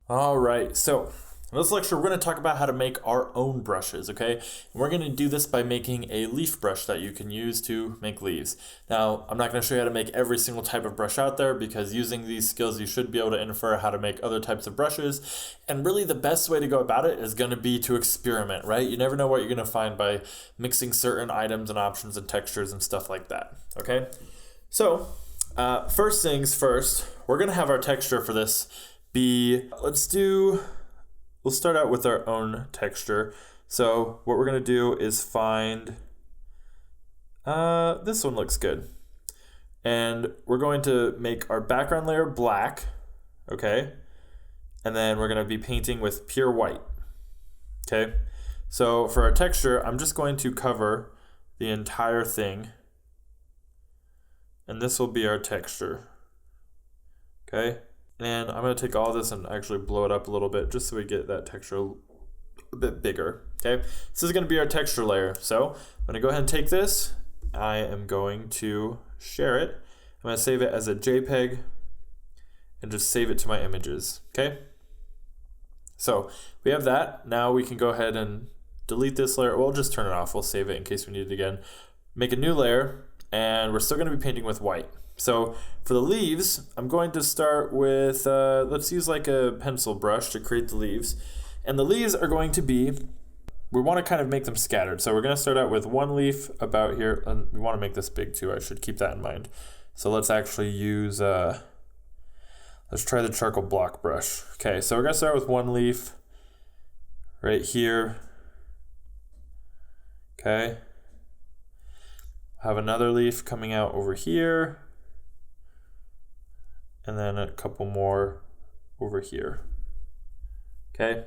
All right, so in this lecture, we're going to talk about how to make our own brushes, okay? And we're going to do this by making a leaf brush that you can use to make leaves. Now, I'm not going to show you how to make every single type of brush out there because using these skills, you should be able to infer how to make other types of brushes. And really, the best way to go about it is going to be to experiment, right? You never know what you're going to find by mixing certain items and options and textures and stuff like that, okay? So, first things first, we're going to have our texture for this be, we'll start out with our own texture. So what we're gonna do is find, this one looks good. And we're going to make our background layer black, okay? And then we're gonna be painting with pure white, okay? So for our texture, I'm just going to cover the entire thing. And this will be our texture, okay? And I'm going to take all this and actually blow it up a little bit just so we get that texture a bit bigger, okay? This is going to be our texture layer. So I'm going to go ahead and take this. I am going to share it. I'm going to save it as a JPEG and just save it to my images, okay? So we have that. Now we can go ahead and delete this layer. We'll just turn it off. We'll save it in case we need it again. Make a new layer, and we're still going to be painting with white. So for the leaves, I'm going to start with, let's use like a pencil brush to create the leaves. And the leaves are going to be, we want to kind of make them scattered. So we're going to start out with one leaf about here. And we want to make this big too. I should keep that in mind. So let's actually use, let's try the charcoal block brush. Okay, so we're going to start with one leaf right here. Okay. Have another leaf coming out over here. And then a couple more over here. Okay,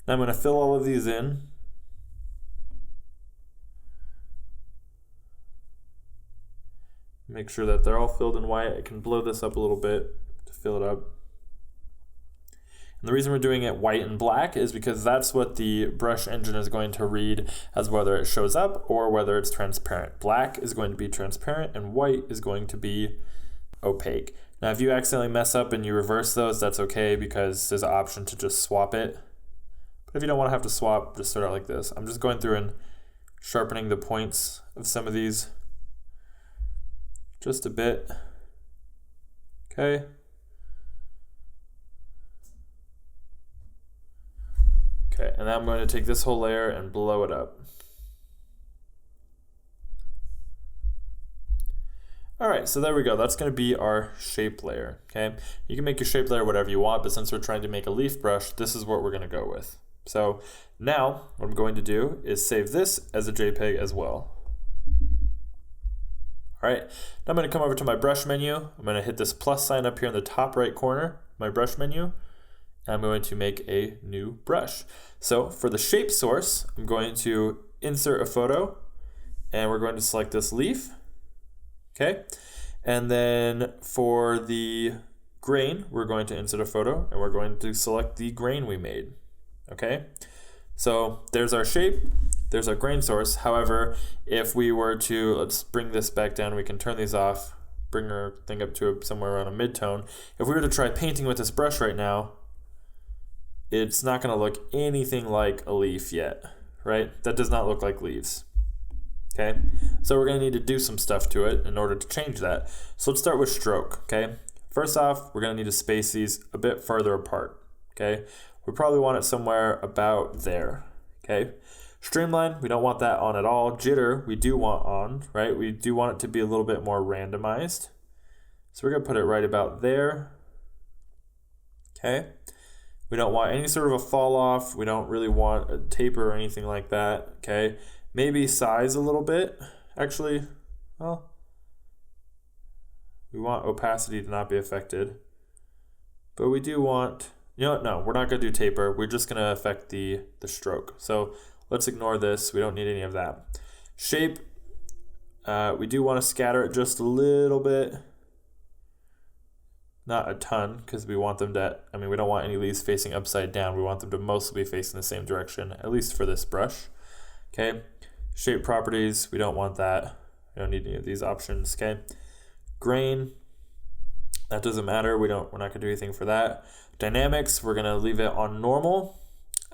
now I'm going to fill all of these in. Make sure that they're all filled in white. I can blow this up a little bit to fill it up. And the reason we're doing it white and black is because that's what the brush engine is going to read as whether it shows up or whether it's transparent. Black is going to be transparent and white is going to be opaque. Now if you accidentally mess up and you reverse those, that's okay because there's an option to just swap it. But if you don't want to have to swap, just start out like this. I'm just going through and sharpening the points of some of these just a bit. Okay. Okay, and then I'm going to take this whole layer and blow it up. All right, so there we go. That's going to be our shape layer, okay? You can make your shape layer whatever you want, but since we're trying to make a leaf brush, this is what we're going to go with. So now what I'm going to do is save this as a JPEG as well. All right, now I'm going to come over to my brush menu. I'm going to hit this plus sign up here in the top right corner, my brush menu. I'm going to make a new brush. So for the shape source, I'm going to insert a photo and we're going to select this leaf. Okay, and then for the grain, we're going to insert a photo and we're going to select the grain we made. Okay, so there's our shape, there's our grain source. However, if we were to, let's bring this back down, we can turn these off, bring our thing up to somewhere around a mid-tone. If we were to try painting with this brush right now, it's not going to look anything like a leaf yet, right? That does not look like leaves. Okay, so we're going to need to do some stuff to it in order to change that. So let's start with stroke, okay? First off, we're going to need to space these a bit further apart, okay? We probably want it somewhere about there, okay? Streamline, we don't want that on at all. Jitter, we do want on, right? We do want it to be a little bit more randomized. So we're going to put it right about there, okay? We don't want any sort of a fall off. We don't really want a taper or anything like that, okay? Maybe size a little bit. Actually, well, we want opacity to not be affected. But we do want, you know what, no, we're not going to do taper. We're just going to affect the stroke. So let's ignore this. We don't need any of that. Shape, we do want to scatter it just a little bit. Not a ton, because we want them to, we don't want any leaves facing upside down. We want them to mostly be facing the same direction, at least for this brush. Okay, shape properties, we don't want that. We don't need any of these options, okay? Grain, That doesn't matter. We're not going to do anything for that. Dynamics, we're going to leave it on normal.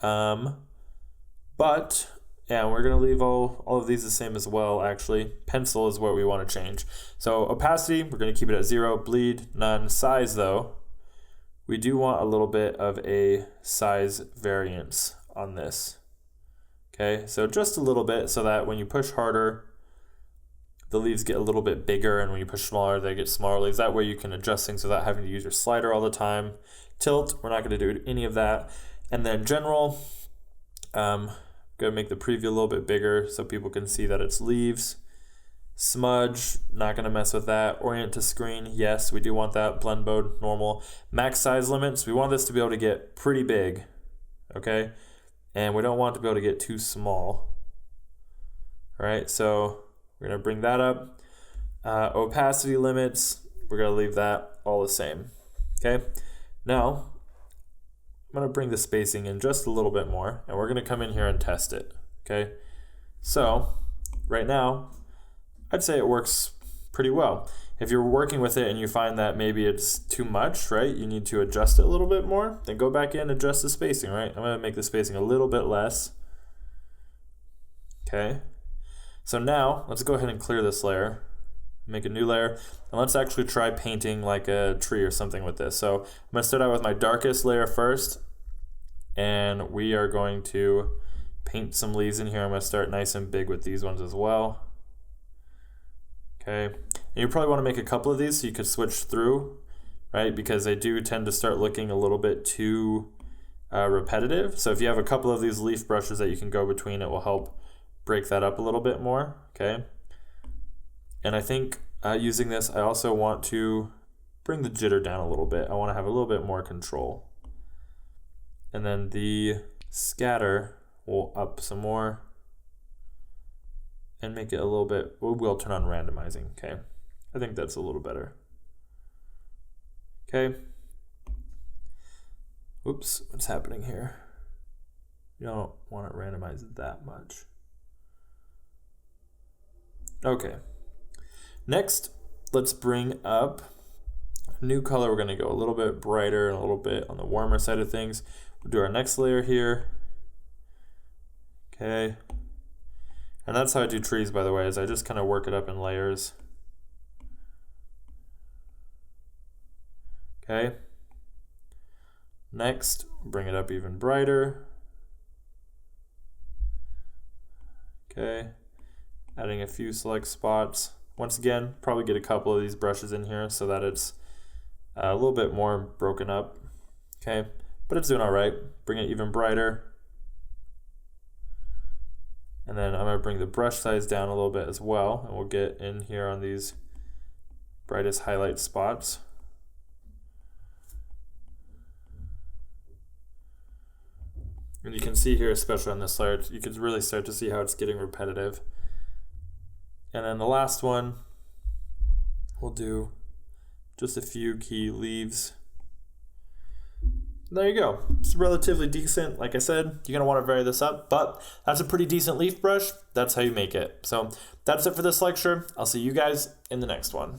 But yeah, we're going to leave all of these the same as well, actually. Pencil is what we want to change. So opacity, we're going to keep it at 0. Bleed, none. Size, though, we do want a little bit of a size variance on this. Okay, so just a little bit so that when you push harder, the leaves get a little bit bigger, and when you push smaller, they get smaller leaves. That way you can adjust things without having to use your slider all the time. Tilt, we're not going to do any of that. And then general, going to make the preview a little bit bigger so people can see that it's leaves. Smudge, not going to mess with that. Orient to screen, yes, we do want that. Blend mode, normal. Max size limits, we want this to be able to get pretty big, okay? And we don't want it to be able to get too small. All right, so we're going to bring that up. Opacity limits, we're going to leave that all the same. Okay, now I'm going to bring the spacing in just a little bit more, and we're going to come in here and test it. Okay, so right now, I'd say it works pretty well. If you're working with it and you find that maybe it's too much, right, you need to adjust it a little bit more, then go back in and adjust the spacing, right? I'm going to make the spacing a little bit less. Okay. So now, let's go ahead and clear this layer, make a new layer, and let's actually try painting like a tree or something with this. So I'm going to start out with my darkest layer first, and we are going to paint some leaves in here. I'm going to start nice and big with these ones as well. Okay, and you probably want to make a couple of these so you could switch through, right, because they do tend to start looking a little bit too repetitive. So if you have a couple of these leaf brushes that you can go between, it will help break that up a little bit more, okay? And I think using this, I also want to bring the jitter down a little bit. I want to have a little bit more control. And then the scatter will up some more and make it a little bit, we'll turn on randomizing, okay? I think that's a little better. Okay. Oops, what's happening here? You don't want it randomized that much. Okay, next, let's bring up a new color. We're going to go a little bit brighter and a little bit on the warmer side of things. We'll do our next layer here. Okay, and that's how I do trees, by the way, is I just kind of work it up in layers. Okay, next, bring it up even brighter. Okay. Adding a few select spots. Once again, probably get a couple of these brushes in here so that it's a little bit more broken up. Okay, but it's doing all right. Bring it even brighter. And then I'm going to bring the brush size down a little bit as well, and we'll get in here on these brightest highlight spots. And you can see here, especially on this layer, you can really start to see how it's getting repetitive. And then the last one, we'll do just a few key leaves. There you go. It's relatively decent. Like I said, you're going to want to vary this up, but that's a pretty decent leaf brush. That's how you make it. So that's it for this lecture. I'll see you guys in the next one.